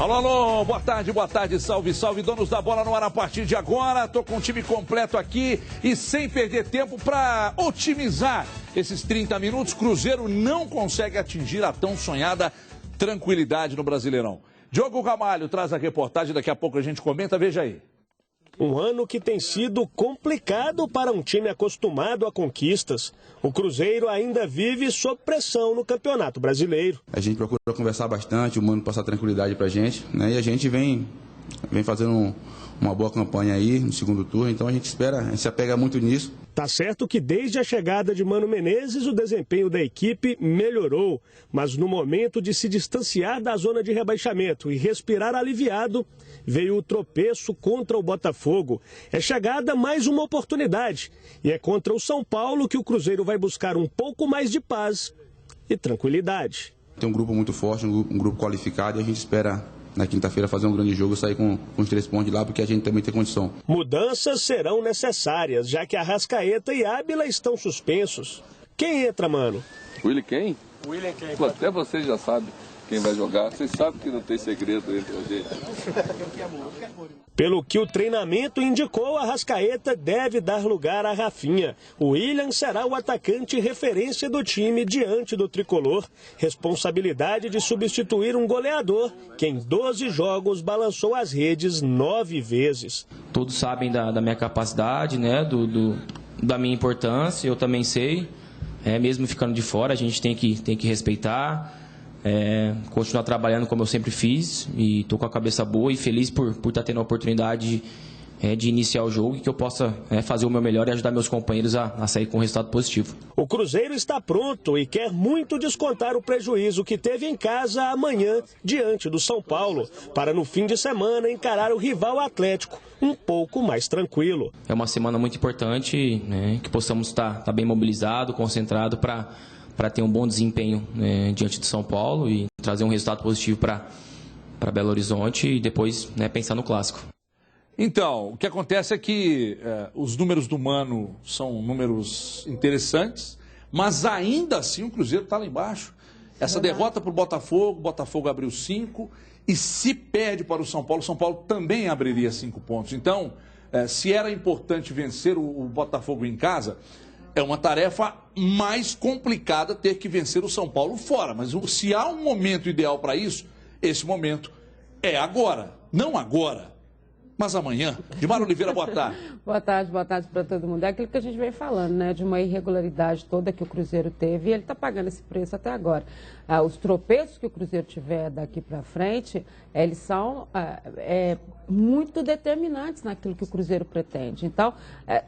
Alô, alô, boa tarde, salve, salve, donos da bola no ar a partir de agora. Tô com o time completo aqui e sem perder tempo para otimizar esses 30 minutos. Cruzeiro não consegue atingir a tão sonhada tranquilidade no Brasileirão. Diogo Ramalho traz a reportagem, daqui a pouco a gente comenta, veja aí. Um ano que tem sido complicado para um time acostumado a conquistas. O Cruzeiro ainda vive sob pressão no Campeonato Brasileiro. A gente procura conversar bastante, o Mano passar tranquilidade para a gente, né? E a gente vem fazendo uma boa campanha aí no segundo turno, então a gente se apega muito nisso. Tá certo que desde a chegada de Mano Menezes o desempenho da equipe melhorou, mas no momento de se distanciar da zona de rebaixamento e respirar aliviado, veio o tropeço contra o Botafogo. É chegada mais uma oportunidade e é contra o São Paulo que o Cruzeiro vai buscar um pouco mais de paz e tranquilidade. Tem um grupo muito forte, um grupo qualificado e a gente espera na quinta-feira fazer um grande jogo e sair com os 3 pontos de lá, porque a gente também tem condição. Mudanças serão necessárias, já que Arrascaeta e Ábila estão suspensos. Quem entra, Mano? Willian quem? Willian quem? Até vocês já sabem quem vai jogar. Vocês sabem que não tem segredo entre a gente. Pelo que o treinamento indicou, Arrascaeta deve dar lugar a Rafinha. O Willian será o atacante referência do time diante do tricolor. Responsabilidade de substituir um goleador que em 12 jogos balançou as redes 9 vezes. Todos sabem da minha capacidade, né, da minha importância, eu também sei. Mesmo ficando de fora, a gente tem que respeitar. Continuar trabalhando como eu sempre fiz e estou com a cabeça boa e feliz por estar tendo a oportunidade de iniciar o jogo e que eu possa fazer o meu melhor e ajudar meus companheiros a sair com um resultado positivo. O Cruzeiro está pronto e quer muito descontar o prejuízo que teve em casa amanhã diante do São Paulo, para no fim de semana encarar o rival Atlético um pouco mais tranquilo. É uma semana muito importante, né, que possamos estar bem mobilizado, concentrado para ter um bom desempenho diante de São Paulo e trazer um resultado positivo para Belo Horizonte e depois pensar no clássico. Então, o que acontece é que os números do Mano são números interessantes, mas ainda assim o Cruzeiro está lá embaixo. Essa derrota para o Botafogo abriu 5, e se perde para o São Paulo também abriria 5 pontos. Então, se era importante vencer o Botafogo em casa, é uma tarefa mais complicada ter que vencer o São Paulo fora. Mas se há um momento ideal para isso, esse momento é agora. Não agora, mas amanhã. Gilmar Oliveira, boa tarde. Boa tarde para todo mundo. É aquilo que a gente vem falando, né? De uma irregularidade toda que o Cruzeiro teve e ele está pagando esse preço até agora. Os tropeços que o Cruzeiro tiver daqui para frente, eles são muito determinantes naquilo que o Cruzeiro pretende. Então,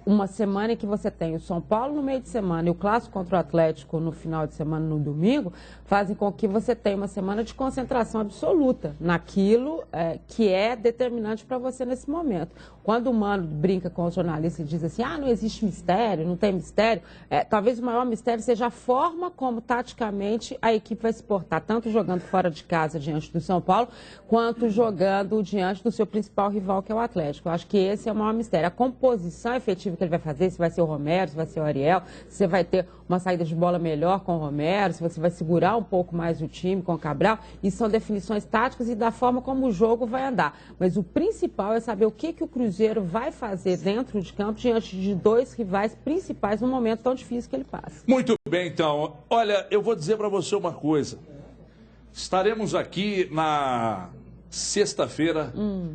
uma semana em que você tem o São Paulo no meio de semana e o clássico contra o Atlético no final de semana, no domingo, fazem com que você tenha uma semana de concentração absoluta naquilo que é determinante para você nesse momento. Quando o Mano brinca com os jornalistas e diz assim, não existe mistério, não tem mistério, talvez o maior mistério seja a forma como, taticamente, a equipe vai se portar, tanto jogando fora de casa diante do São Paulo, quanto jogando diante do seu principal rival, que é o Atlético. Eu acho que esse é o maior mistério. A composição efetiva que ele vai fazer, se vai ser o Romero, se vai ser o Ariel, se você vai ter uma saída de bola melhor com o Romero, se você vai segurar um pouco mais o time com o Cabral, isso são definições táticas e da forma como o jogo vai andar. Mas o principal é saber o que o Cruzeiro vai fazer dentro de campo diante de 2 rivais principais num momento tão difícil que ele passa. Muito bem, então. Olha, eu vou dizer para você uma coisa. Estaremos aqui na sexta-feira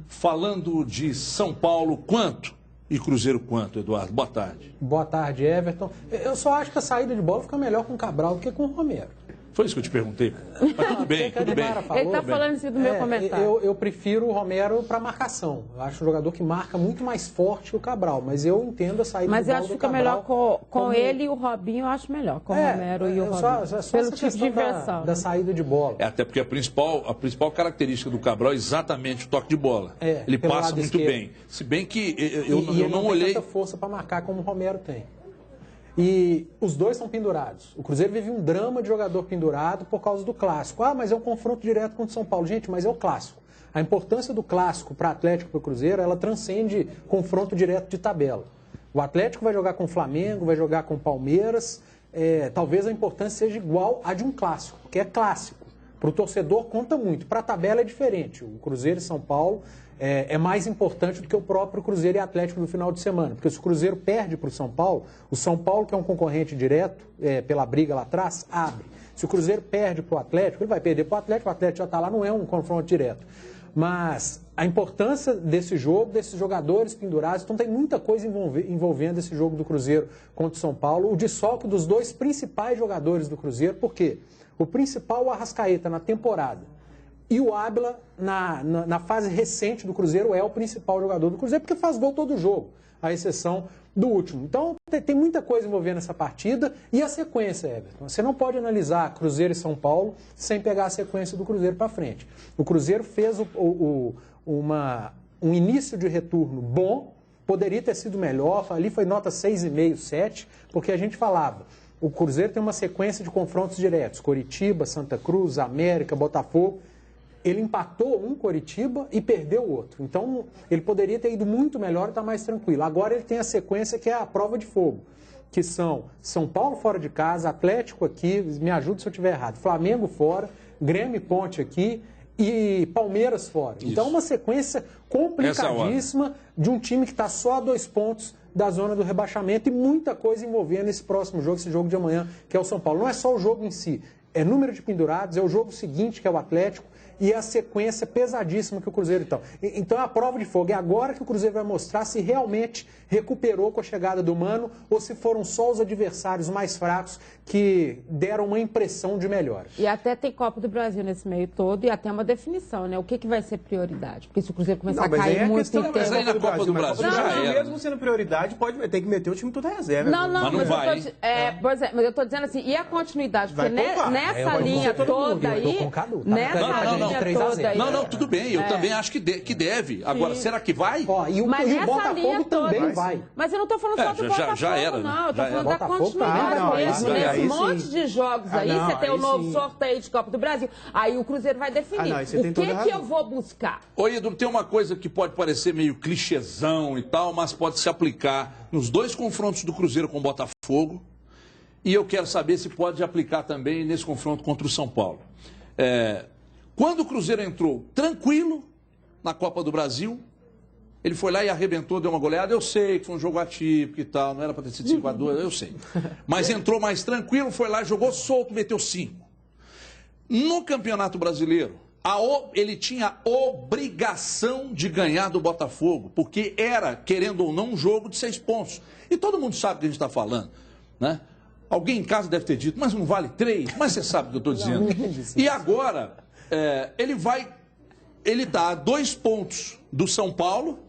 falando de São Paulo quanto e Cruzeiro quanto, Eduardo? Boa tarde. Boa tarde, Everton. Eu só acho que a saída de bola fica melhor com o Cabral do que com o Romero. Foi isso que eu te perguntei. Mas tudo bem, tudo bem. Ele está falando isso do meu comentário. Eu prefiro o Romero para marcação. Eu acho um jogador que marca muito mais forte que o Cabral, mas eu entendo a saída de bola do Cabral. Mas eu acho que fica melhor com ele e o Robinho, eu acho melhor. Com o Romero e o Robinho. Só pelo essa tipo de inversão. da saída de bola. Até porque a principal característica do Cabral é exatamente o toque de bola. Ele passa muito bem. Se bem que eu não olhei... Ele não tem tanta força para marcar como o Romero tem. E os dois são pendurados. O Cruzeiro vive um drama de jogador pendurado por causa do clássico. Mas é um confronto direto contra o São Paulo. Gente, mas é o clássico. A importância do clássico para Atlético e para o Cruzeiro, ela transcende confronto direto de tabela. O Atlético vai jogar com o Flamengo, vai jogar com o Palmeiras. Talvez a importância seja igual à de um clássico, que é clássico. Para o torcedor conta muito, para a tabela é diferente. O Cruzeiro e São Paulo é mais importante do que o próprio Cruzeiro e Atlético no final de semana. Porque se o Cruzeiro perde para o São Paulo, que é um concorrente direto pela briga lá atrás, abre. Se o Cruzeiro perde para o Atlético, ele vai perder para o Atlético já está lá, não é um confronto direto. Mas a importância desse jogo, desses jogadores pendurados, então tem muita coisa envolvendo esse jogo do Cruzeiro contra o São Paulo. O desfalque dos dois principais jogadores do Cruzeiro, por quê? O principal, o Arrascaeta, na temporada. E o Ábila, na fase recente do Cruzeiro, é o principal jogador do Cruzeiro, porque faz gol todo jogo, à exceção do último. Então, tem muita coisa envolvendo essa partida e a sequência, Everton. Você não pode analisar Cruzeiro e São Paulo sem pegar a sequência do Cruzeiro para frente. O Cruzeiro fez um início de retorno bom, poderia ter sido melhor, ali foi nota 6,5, 7, porque a gente falava, o Cruzeiro tem uma sequência de confrontos diretos, Coritiba, Santa Cruz, América, Botafogo. Ele empatou um Coritiba e perdeu o outro. Então, ele poderia ter ido muito melhor e estar mais tranquilo. Agora ele tem a sequência que é a prova de fogo, que são São Paulo fora de casa, Atlético aqui, me ajude se eu estiver errado, Flamengo fora, Grêmio e Ponte aqui e Palmeiras fora. Isso. Então, uma sequência complicadíssima de um time que está só a 2 pontos da zona do rebaixamento e muita coisa envolvendo esse próximo jogo, esse jogo de amanhã, que é o São Paulo. Não é só o jogo em si, é número de pendurados, é o jogo seguinte, que é o Atlético, e a sequência pesadíssima que o Cruzeiro está. Então é a prova de fogo. É agora que o Cruzeiro vai mostrar se realmente recuperou com a chegada do Mano ou se foram só os adversários mais fracos que deram uma impressão de melhora. E até tem Copa do Brasil nesse meio todo e até uma definição, né? O que vai ser prioridade? Porque se o Cruzeiro começar a cair muito em mas aí na Copa do Brasil já era. Mesmo sendo prioridade, tem que meter o time todo a reserva. Não, mas não vai. Mas eu estou dizendo assim, e a continuidade? Porque nessa linha toda aí... Não, tudo bem, eu também acho que deve. Agora, será que vai? E o Botafogo também vai. Mas eu não estou falando só do Botafogo, já era, não. Eu estou falando da continuidade mesmo. Nesse monte de jogos aí, você tem o novo sorteio de Copa do Brasil, aí o Cruzeiro vai definir. O que eu vou buscar? Ô, Edu, tem uma coisa que pode parecer meio clichêzão e tal, mas pode se aplicar nos 2 confrontos do Cruzeiro com o Botafogo. E eu quero saber se pode aplicar também nesse confronto contra o São Paulo. Quando o Cruzeiro entrou tranquilo na Copa do Brasil, ele foi lá e arrebentou, deu uma goleada. Eu sei que foi um jogo atípico e tal, não era para ter sido 5-2, eu sei. Mas entrou mais tranquilo, foi lá, jogou solto, meteu 5. No Campeonato Brasileiro, ele tinha obrigação de ganhar do Botafogo, porque era, querendo ou não, um jogo de 6 pontos. E todo mundo sabe o que a gente está falando, né? Alguém em casa deve ter dito, mas não vale 3, mas você sabe o que eu estou dizendo. E agora, ele está a 2 pontos do São Paulo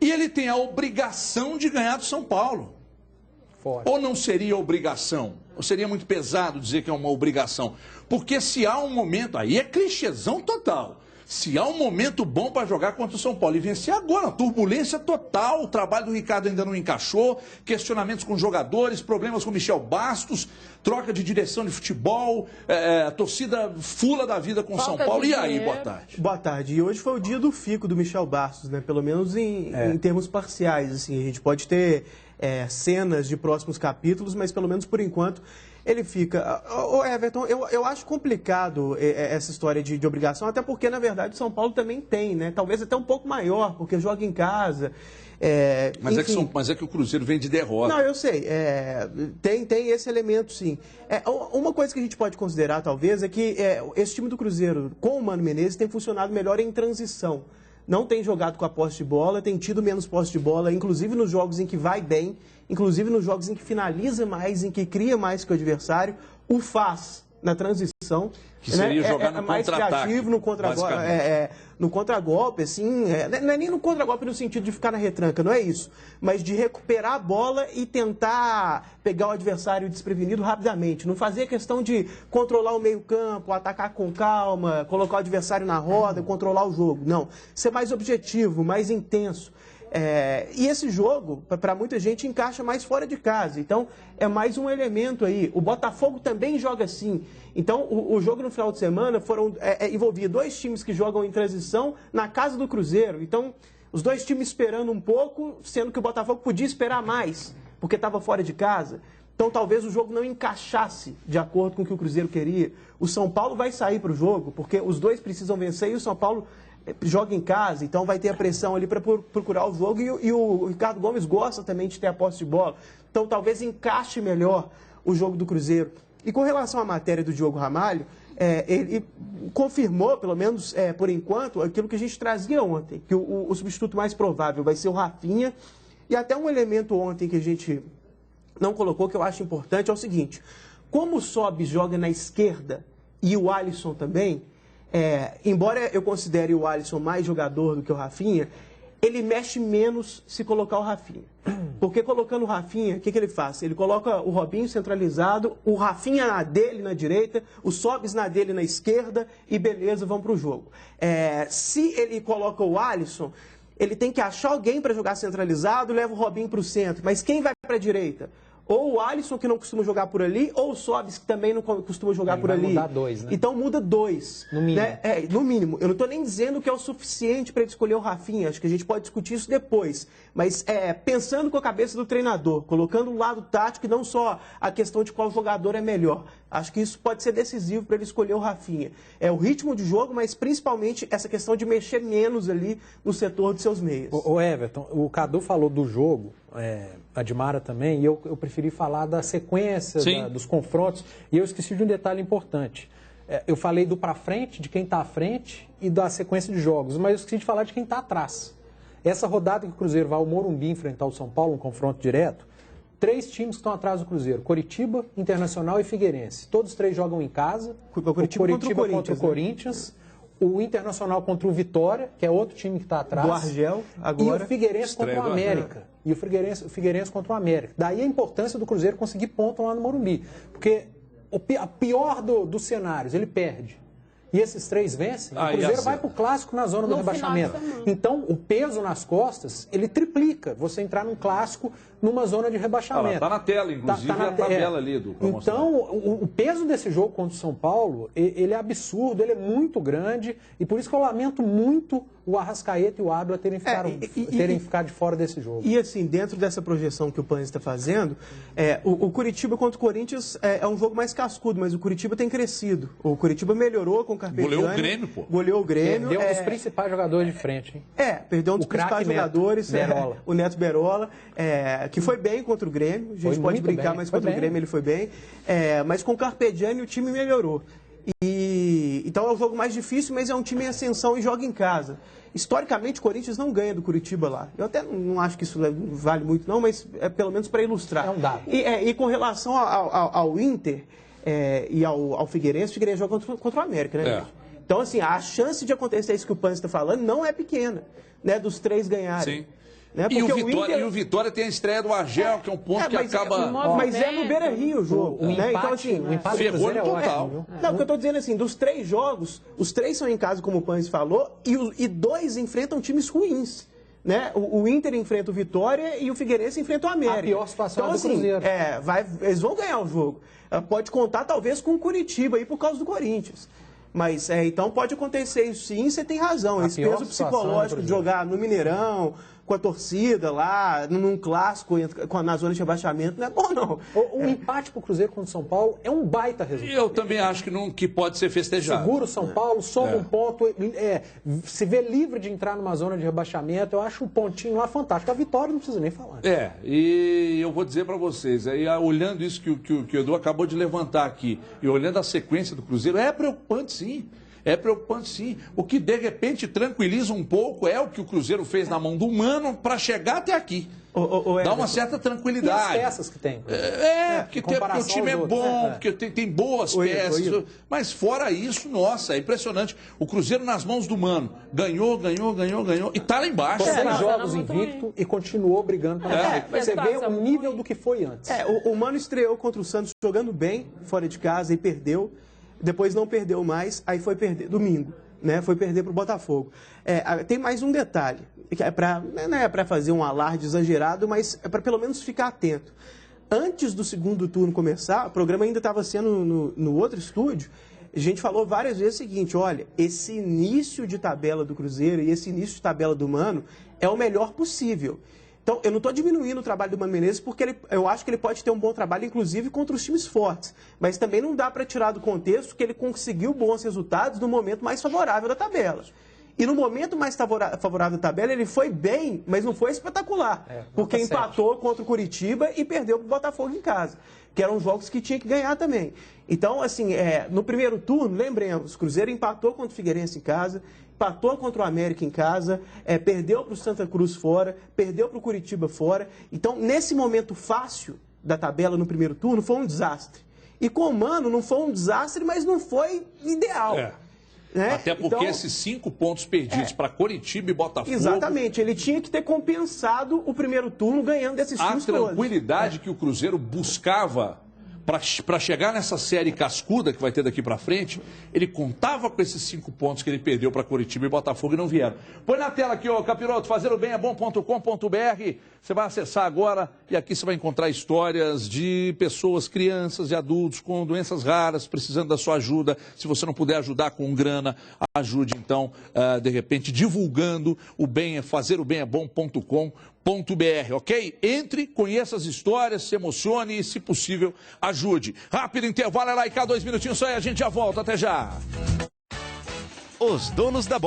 e ele tem a obrigação de ganhar do São Paulo. Fora. Ou não seria obrigação? Ou seria muito pesado dizer que é uma obrigação? Porque se há um momento, aí é clichêzão total. Se há um momento bom para jogar contra o São Paulo e vencer agora, turbulência total, o trabalho do Ricardo ainda não encaixou, questionamentos com jogadores, problemas com Michel Bastos, troca de direção de futebol, a torcida fula da vida com o São Paulo. E aí, boa tarde. Boa tarde. E hoje foi o dia do fico do Michel Bastos, né? Pelo menos em termos parciais. Assim, a gente pode ter cenas de próximos capítulos, mas pelo menos por enquanto ele fica. Everton, eu acho complicado essa história de obrigação, até porque, na verdade, o São Paulo também tem, né? Talvez até um pouco maior, porque joga em casa. Mas é que o Cruzeiro vem de derrota. Não, eu sei. Tem esse elemento, sim. Uma coisa que a gente pode considerar, talvez, é que esse time do Cruzeiro, com o Mano Menezes, tem funcionado melhor em transição. Não tem jogado com a posse de bola, tem tido menos posse de bola, inclusive nos jogos em que vai bem, inclusive nos jogos em que finaliza mais, em que cria mais que o adversário, o faz na transição. Que seria jogar no mais criativo no contra-golpe, no contra-golpe, assim, não é nem no contra-golpe no sentido de ficar na retranca, não é isso, mas de recuperar a bola e tentar pegar o adversário desprevenido rapidamente, não fazer questão de controlar o meio-campo, atacar com calma, colocar o adversário na roda, controlar o jogo, não, ser mais objetivo, mais intenso. E esse jogo, para muita gente, encaixa mais fora de casa. Então, é mais um elemento aí. O Botafogo também joga assim. Então, o jogo no final de semana envolvia 2 times que jogam em transição na casa do Cruzeiro. Então, os 2 times esperando um pouco, sendo que o Botafogo podia esperar mais, porque estava fora de casa. Então talvez o jogo não encaixasse de acordo com o que o Cruzeiro queria. O São Paulo vai sair para o jogo, porque os dois precisam vencer e o São Paulo joga em casa, então vai ter a pressão ali para procurar o jogo e o Ricardo Gomes gosta também de ter a posse de bola. Então talvez encaixe melhor o jogo do Cruzeiro. E com relação à matéria do Diogo Ramalho, ele confirmou, pelo menos por enquanto, aquilo que a gente trazia ontem, que o substituto mais provável vai ser o Rafinha. E até um elemento ontem que a gente não colocou, que eu acho importante, é o seguinte: como o Sobis joga na esquerda e o Alisson também, embora eu considere o Alisson mais jogador do que o Rafinha, ele mexe menos se colocar o Rafinha. Porque colocando o Rafinha, o que ele faz? Ele coloca o Robinho centralizado, o Rafinha na dele na direita, o Sobis na dele na esquerda e beleza, vamos para o jogo. Se ele coloca o Alisson, ele tem que achar alguém para jogar centralizado, leva o Robinho para o centro. Mas quem vai para a direita? Ou o Alisson, que não costuma jogar por ali, ou o Sobis, que também não costuma jogar por ali. Mudar dois, né? Então muda dois. No mínimo. Né? No mínimo. Eu não estou nem dizendo que é o suficiente para ele escolher o Rafinha. Acho que a gente pode discutir isso depois. Mas pensando com a cabeça do treinador, colocando um lado tático e não só a questão de qual jogador é melhor. Acho que isso pode ser decisivo para ele escolher o Rafinha. É o ritmo de jogo, mas principalmente essa questão de mexer menos ali no setor de seus meias. O Everton, o Cadu falou do jogo, a Dimara também, e eu preferi falar da sequência, dos confrontos, e eu esqueci de um detalhe importante. Eu falei do pra frente, de quem está à frente, e da sequência de jogos, mas eu esqueci de falar de quem está atrás. Essa rodada que o Cruzeiro vai ao Morumbi enfrentar o São Paulo, um confronto direto, 3 times que estão atrás do Cruzeiro: Coritiba, Internacional e Figueirense. Todos 3 jogam em casa. O Coritiba contra o Corinthians. O Internacional contra o Vitória, que é outro time que está atrás. Do Argel, agora. E o Figueirense contra o América. E o Figueirense contra o América. Daí a importância do Cruzeiro conseguir ponto lá no Morumbi. Porque a pior dos cenários, ele perde. E esses 3 vencem, o Cruzeiro vai para o clássico na zona do rebaixamento. Então, o peso nas costas, ele triplica. Você entrar num clássico numa zona de rebaixamento. Está na tela, inclusive, a tabela ali do Então, o peso desse jogo contra o São Paulo, ele é absurdo, ele é muito grande. E por isso que eu lamento muito o Arrascaeta e o Ábila terem ficado de fora desse jogo. E assim, dentro dessa projeção que o Panes está fazendo, o Coritiba contra o Corinthians é um jogo mais cascudo, mas o Coritiba tem crescido. O Coritiba melhorou com o Carpegiani. Goleou o Grêmio, pô. Goleou o Grêmio. Perdeu um dos principais jogadores de frente, hein? Perdeu um dos principais jogadores, o Neto Berola, que foi bem contra o Grêmio. A gente pode brincar, mas contra o Grêmio ele foi bem. Mas com o Carpegiani o time melhorou. Então é um jogo mais difícil, mas é um time em ascensão e joga em casa. Historicamente, o Corinthians não ganha do Coritiba lá. Eu até não acho que isso vale muito, não, mas pelo menos para ilustrar. É um dado. E com relação ao Inter e ao Figueirense, o Figueirense joga contra o América, né? Então, assim, a chance de acontecer isso que o Panes está falando não é pequena, né? Dos 3 ganharem. Sim. Né? E o Vitória tem a estreia do Argel, que é um ponto que acaba... Mas é no Beira-Rio o jogo. Né? Empate, então, assim, o empate ferrou no total. Não, porque eu estou dizendo assim, dos 3 jogos, os 3 são em casa, como o Panes falou, e 2 enfrentam times ruins. Né? O Inter enfrenta o Vitória e o Figueirense enfrenta o América. A pior situação então, é do Cruzeiro. Eles vão ganhar o jogo. Pode contar, talvez, com o Curitiba aí por causa do Corinthians. Mas, então, pode acontecer isso sim, você tem razão. Esse peso psicológico de jogar no Mineirão, com a torcida lá, num clássico, na zona de rebaixamento, não é bom, não. Um empate pro Cruzeiro contra o São Paulo é um baita resultado. Eu também acho que pode ser festejado. Segura o São Paulo, soma um ponto, se vê livre de entrar numa zona de rebaixamento, eu acho um pontinho lá fantástico. A vitória não precisa nem falar. E eu vou dizer para vocês, aí, olhando isso que o Edu acabou de levantar aqui, e olhando a sequência do Cruzeiro, é preocupante sim. É preocupante sim. O que de repente tranquiliza um pouco é o que o Cruzeiro fez na mão do Mano para chegar até aqui. Dá uma certa tranquilidade. E as peças que tem. Porque o time é bom, porque tem boas peças. Mas fora isso, nossa, é impressionante. O Cruzeiro nas mãos do Mano ganhou e está lá embaixo. 6 jogos invicto e continuou brigando para Você vê o nível do que foi antes. O Mano estreou contra o Santos jogando bem, fora de casa, e perdeu. Depois não perdeu mais, aí foi perder domingo, né? Foi perder para o Botafogo. Tem mais um detalhe, que não é para fazer um alarde exagerado, mas é para pelo menos ficar atento. Antes do segundo turno começar, o programa ainda estava sendo no outro estúdio, a gente falou várias vezes o seguinte: olha, esse início de tabela do Cruzeiro e esse início de tabela do Mano é o melhor possível. Então, eu não estou diminuindo o trabalho do Mano Menezes porque eu acho que ele pode ter um bom trabalho, inclusive, contra os times fortes. Mas também não dá para tirar do contexto que ele conseguiu bons resultados no momento mais favorável da tabela. E no momento mais favorável da tabela, ele foi bem, mas não foi espetacular. Porque empatou contra o Curitiba e perdeu para o Botafogo em casa, que eram jogos que tinha que ganhar também. Então, assim, no primeiro turno, lembremos, o Cruzeiro empatou contra o Figueirense em casa, empatou contra o América em casa, perdeu para o Santa Cruz fora, perdeu para o Curitiba fora. Então, nesse momento fácil da tabela no primeiro turno, foi um desastre. E com o Mano não foi um desastre, mas não foi ideal. Né? Até porque então, esses 5 pontos perdidos para Curitiba e Botafogo... Exatamente, ele tinha que ter compensado o primeiro turno ganhando desses times todos. A tranquilidade que o Cruzeiro buscava para chegar nessa série cascuda que vai ter daqui para frente, ele contava com esses 5 pontos que ele perdeu para Curitiba e Botafogo e não vieram. Põe na tela aqui, ó, Capiroto, fazeroBemEbom.com.br. Você vai acessar agora e aqui você vai encontrar histórias de pessoas, crianças e adultos com doenças raras, precisando da sua ajuda. Se você não puder ajudar com grana, ajude então, de repente, divulgando o bem, fazeroBemEbom.com.br, ok? Entre, conheça as histórias, se emocione e, se possível, ajude. Rápido intervalo, é lá e cá, 2 minutinhos só e a gente já volta. Até já. Os donos da bola.